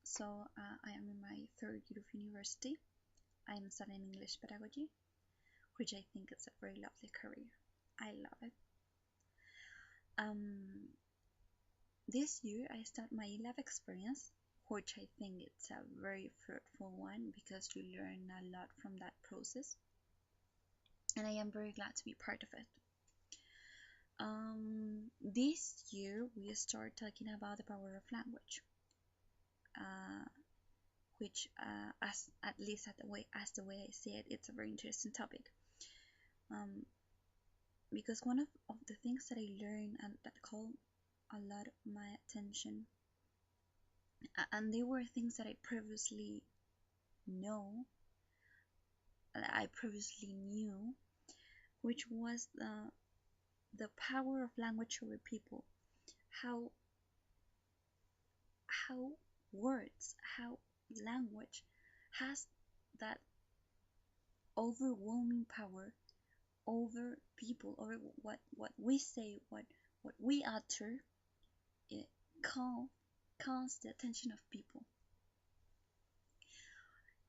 So I am in my third year of university. I am studying English pedagogy, which I think is a very lovely career. I love it. This year I start my lab experience, which I think it's a very fruitful one because you learn a lot from that process, and I am very glad to be part of it. This year we start talking about the power of language. Which as at least as the way I see it, it's a very interesting topic, because one of the things that I learned and that called a lot of my attention, and they were things that I previously knew, which was the power of language over people, how how words, how language has that overwhelming power over people, over what we say, what we utter. It calls the attention of people.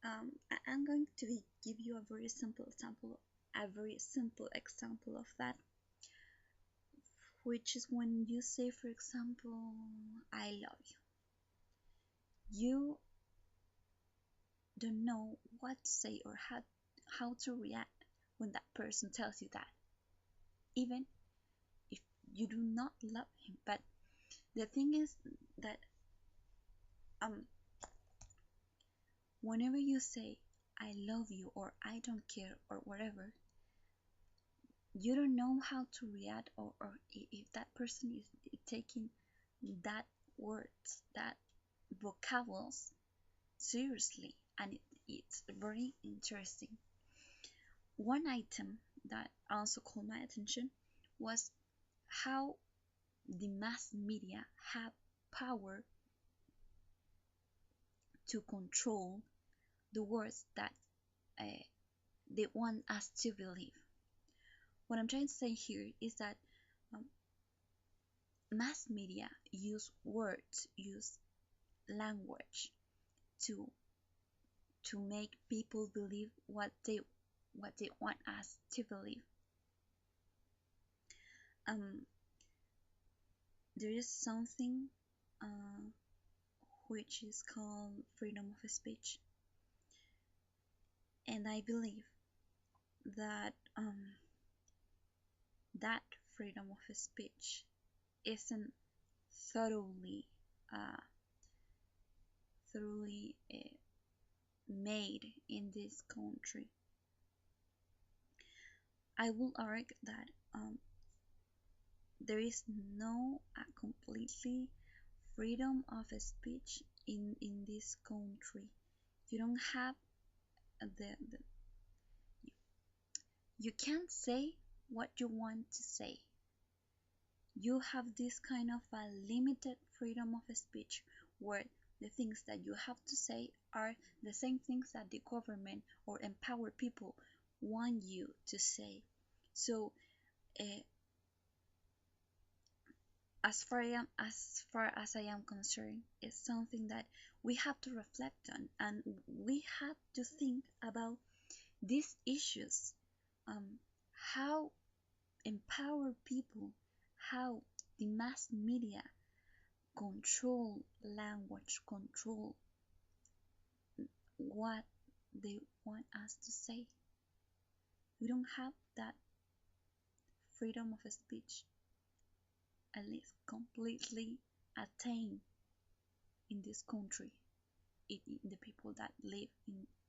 I'm going to give you a very simple example of that, which is when you say, for example, I love you. You don't know what to say or how to react when that person tells you that, even if you do not love him. But the thing is that whenever you say I love you or I don't care or whatever, you don't know how to react, or if that person is taking that words, that vocabularies seriously, and it's very interesting. One item that also caught my attention was how the mass media have power to control the words that uh, they want us to believe. What I'm trying to say here is that um, mass media use words, use language to make people believe what they want us to believe. There is something which is called freedom of speech, and I believe that that freedom of speech isn't thoroughly uh, made in this country. I will argue that there is no completely freedom of speech in this country. You don't have the you can't say what you want to say. You have this kind of a limited freedom of speech, where the things that you have to say are the same things that the government or empowered people want you to say. So uh, as far as I am concerned, it's something that we have to reflect on, and we have to think about these issues. How empower people, how the mass media control language, control what they want us to say. We don't have that freedom of speech, at least completely attained in this country, in the people that live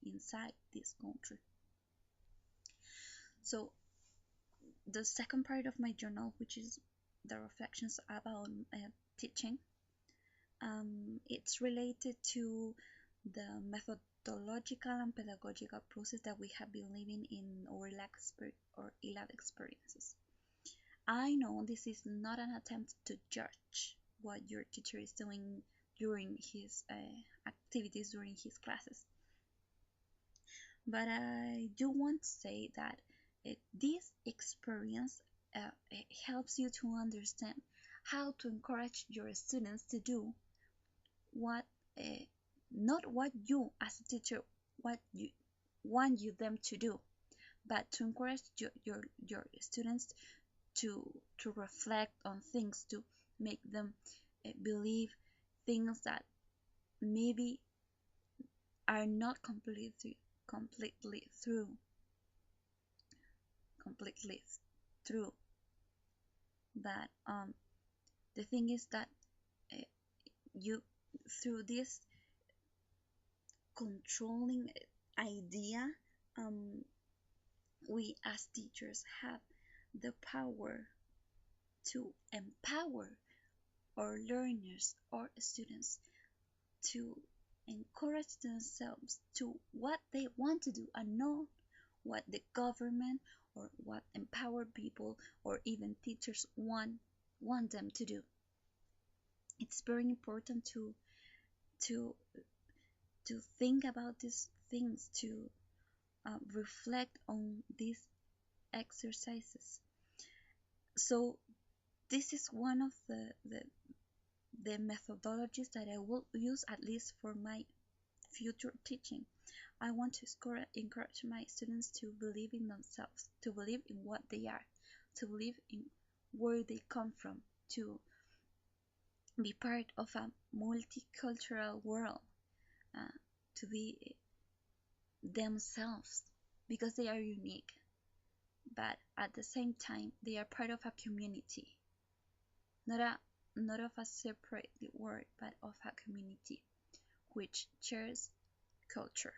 inside this country. So the second part of my journal, which is the reflections about teaching, it's related to the methodological and pedagogical process that we have been living in our lab experiences. I know this is not an attempt to judge what your teacher is doing during his activities, during his classes, but I do want to say that this experience helps you to understand how to encourage your students to do what not what you as a teacher what you want you them to do, but to encourage your students to reflect on things, to make them believe things that maybe are not completely completely true. But the thing is that uh, you through this controlling idea, um, we as teachers have the power to empower our learners or students to encourage themselves to what they want to do and not what the government or what empowered people or even teachers want them to do. It's very important to to think about these things, to reflect on these exercises. So this is one of the methodologies that I will use at least for my future teaching. I want to encourage my students to believe in themselves, to believe in what they are, to believe in where they come from, to be part of a multicultural world, uh, to be themselves because they are unique, but at the same time they are part of a community, not a not of a separate word, but of a community which shares culture.